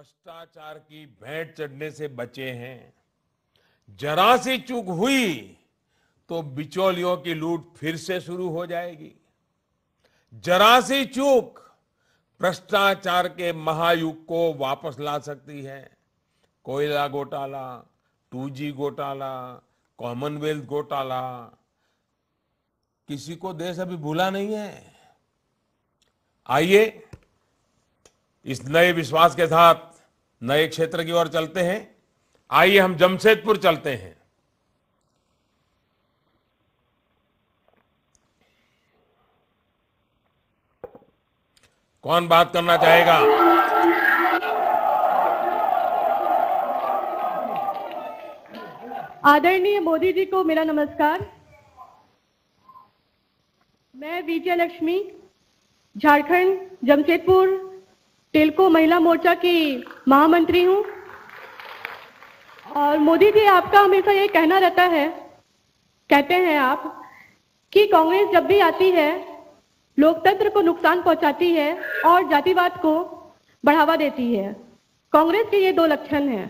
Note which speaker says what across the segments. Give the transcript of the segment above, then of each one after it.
Speaker 1: भ्रष्टाचार की भेंट चढ़ने से बचे हैं। जरा सी चूक हुई तो बिचौलियों की लूट फिर से शुरू हो जाएगी। जरा सी चूक भ्रष्टाचार के महायुग को वापस ला सकती है। कोयला घोटाला, 2G घोटाला, कॉमनवेल्थ घोटाला, किसी को देश अभी भूला नहीं है। आइए इस नए विश्वास के साथ नए क्षेत्र की ओर चलते हैं। आइए हम जमशेदपुर चलते हैं। कौन बात करना चाहेगा?
Speaker 2: आदरणीय मोदी जी को मेरा नमस्कार। मैं विजय लक्ष्मी, झारखंड जमशेदपुर टेल्को महिला मोर्चा की महामंत्री हूं। और मोदी जी, आपका हमेशा ये कहना रहता है, कहते हैं आप कि कांग्रेस जब भी आती है लोकतंत्र को नुकसान पहुंचाती है और जातिवाद को बढ़ावा देती है। कांग्रेस के ये दो लक्षण हैं,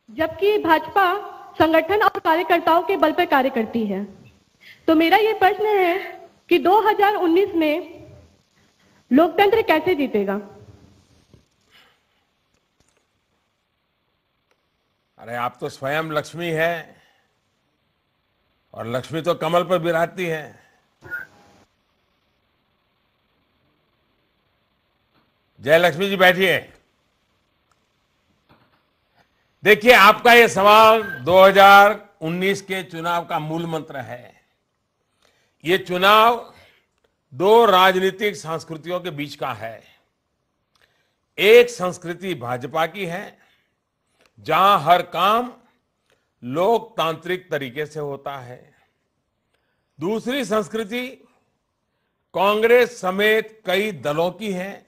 Speaker 2: जबकि भाजपा संगठन और कार्यकर्ताओं के बल पर कार्य करती है। तो मेरा ये प्रश्न है कि 2019 में लोकतंत्र कैसे जीतेगा?
Speaker 1: अरे आप तो स्वयं लक्ष्मी है और लक्ष्मी तो कमल पर विराजती है। जय लक्ष्मी जी, बैठिए। देखिए, आपका ये सवाल 2019 के चुनाव का मूल मंत्र है। ये चुनाव दो राजनीतिक संस्कृतियों के बीच का है। एक संस्कृति भाजपा की है, जहां हर काम लोकतांत्रिक तरीके से होता है। दूसरी संस्कृति कांग्रेस समेत कई दलों की है,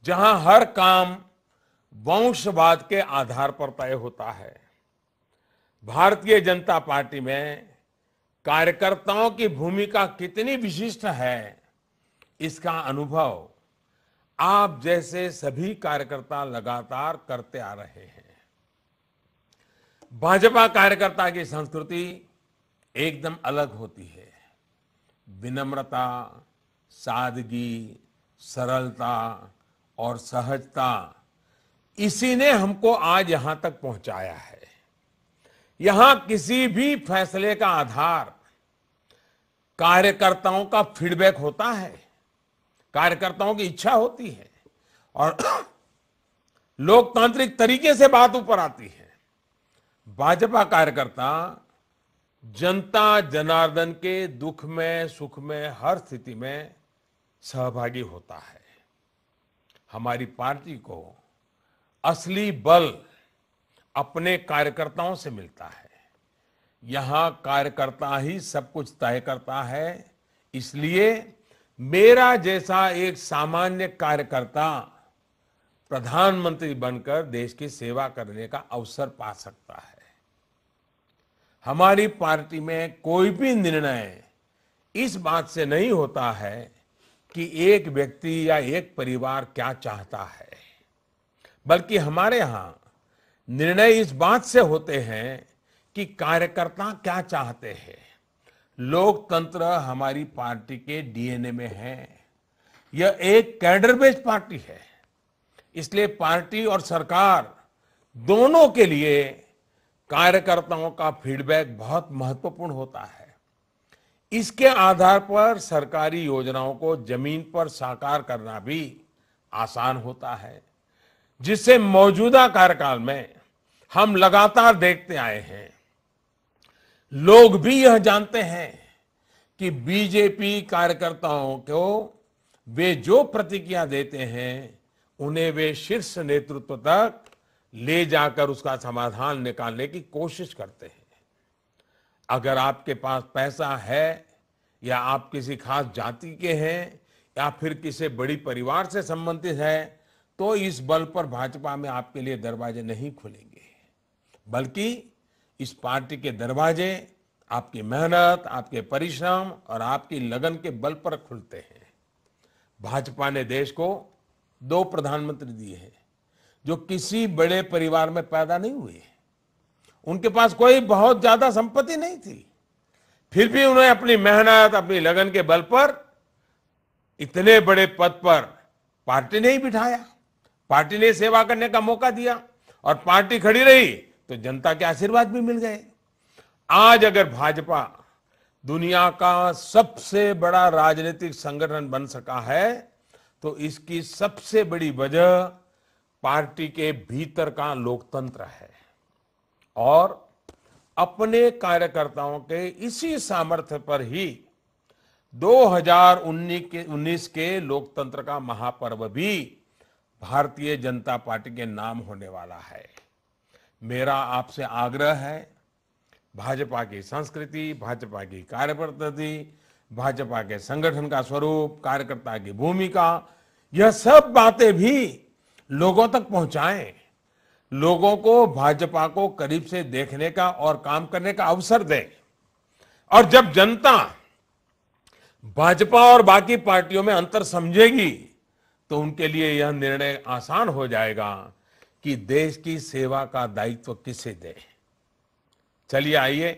Speaker 1: जहां हर काम वंशवाद के आधार पर तय होता है। भारतीय जनता पार्टी में कार्यकर्ताओं की भूमिका कितनी विशिष्ट है, इसका अनुभव आप जैसे सभी कार्यकर्ता लगातार करते आ रहे हैं। भाजपा कार्यकर्ता की संस्कृति एकदम अलग होती है। विनम्रता, सादगी, सरलता और सहजता, इसी ने हमको आज यहां तक पहुंचाया है। यहां किसी भी फैसले का आधार कार्यकर्ताओं का फीडबैक होता है, कार्यकर्ताओं की इच्छा होती है और लोकतांत्रिक तरीके से बात ऊपर आती है। भाजपा कार्यकर्ता जनता जनार्दन के दुख में, सुख में, हर स्थिति में सहभागी होता है। हमारी पार्टी को असली बल अपने कार्यकर्ताओं से मिलता है। यहां कार्यकर्ता ही सब कुछ तय करता है। इसलिए मेरा जैसा एक सामान्य कार्यकर्ता प्रधानमंत्री बनकर देश की सेवा करने का अवसर पा सकता है। हमारी पार्टी में कोई भी निर्णय इस बात से नहीं होता है कि एक व्यक्ति या एक परिवार क्या चाहता है, बल्कि हमारे यहां निर्णय इस बात से होते हैं कि कार्यकर्ता क्या चाहते हैं। लोकतंत्र हमारी पार्टी के डीएनए में है। यह एक कैडर बेस्ड पार्टी है। इसलिए पार्टी और सरकार दोनों के लिए कार्यकर्ताओं का फीडबैक बहुत महत्वपूर्ण होता है। इसके आधार पर सरकारी योजनाओं को जमीन पर साकार करना भी आसान होता है, जिससे मौजूदा कार्यकाल में हम लगातार देखते आए हैं। लोग भी यह जानते हैं कि बीजेपी कार्यकर्ताओं को वे जो प्रतिक्रिया देते हैं, उन्हें वे शीर्ष नेतृत्व तक ले जाकर उसका समाधान निकालने की कोशिश करते हैं। अगर आपके पास पैसा है या आप किसी खास जाति के हैं या फिर किसी बड़ी परिवार से संबंधित है, तो इस बल पर भाजपा में आपके लिए दरवाजे नहीं खुलेंगे, बल्कि इस पार्टी के दरवाजे आपकी मेहनत, आपके परिश्रम और आपकी लगन के बल पर खुलते हैं। भाजपा ने देश को 2 प्रधानमंत्री दिए हैं, जो किसी बड़े परिवार में पैदा नहीं हुए। उनके पास कोई बहुत ज्यादा संपत्ति नहीं थी, फिर भी उन्हें अपनी मेहनत, अपनी लगन के बल पर इतने बड़े पद पर पार्टी ने ही बिठाया, पार्टी ने सेवा करने का मौका दिया और पार्टी खड़ी रही तो जनता के आशीर्वाद भी मिल गए। आज अगर भाजपा दुनिया का सबसे बड़ा राजनीतिक संगठन बन सका है तो इसकी सबसे बड़ी वजह पार्टी के भीतर का लोकतंत्र है और अपने कार्यकर्ताओं के इसी सामर्थ्य पर ही 2019 के लोकतंत्र का महापर्व भी भारतीय जनता पार्टी के नाम होने वाला है। मेरा आपसे आग्रह है, भाजपा की संस्कृति, भाजपा की कार्यपद्धति, भाजपा के संगठन का स्वरूप, कार्यकर्ता की भूमिका, यह सब बातें भी लोगों तक पहुंचाएं, लोगों को भाजपा को करीब से देखने का और काम करने का अवसर दें। और जब जनता भाजपा और बाकी पार्टियों में अंतर समझेगी तो उनके लिए यह निर्णय आसान हो जाएगा कि देश की सेवा का दायित्व किसे दे। चलिए आइए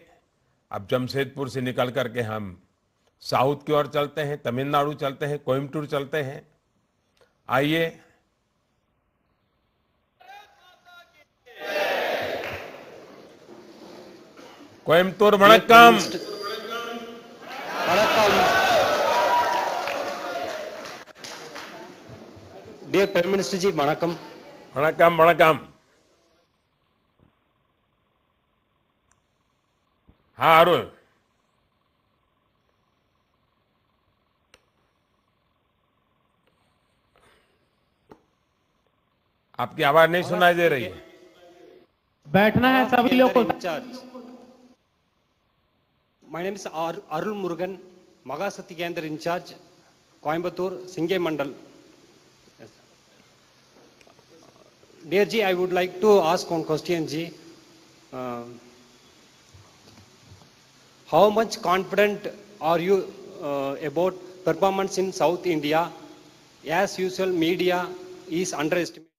Speaker 1: अब जमशेदपुर से निकल करके हम साउथ की ओर चलते हैं, तमिलनाडु चलते हैं, कोयम्बटूर चलते हैं। आइए कोयम्बटूर, वणक्कम।
Speaker 3: डियर प्राइम मिनिस्टर जी, वणक्कम।
Speaker 1: वणक्कम वणक्कम। हाँ अरुण, आपकी आवाज नहीं सुनाई दे रही है।
Speaker 4: बैठना है सभी लोग को।
Speaker 3: My name is Arul Murugan, Magasati Kendra in charge, Coimbatore, Singay Mandal. Yes. Dear Ji, I would like to ask one question, Ji. How much confident are you about performance in South India? As usual, media is underestimated.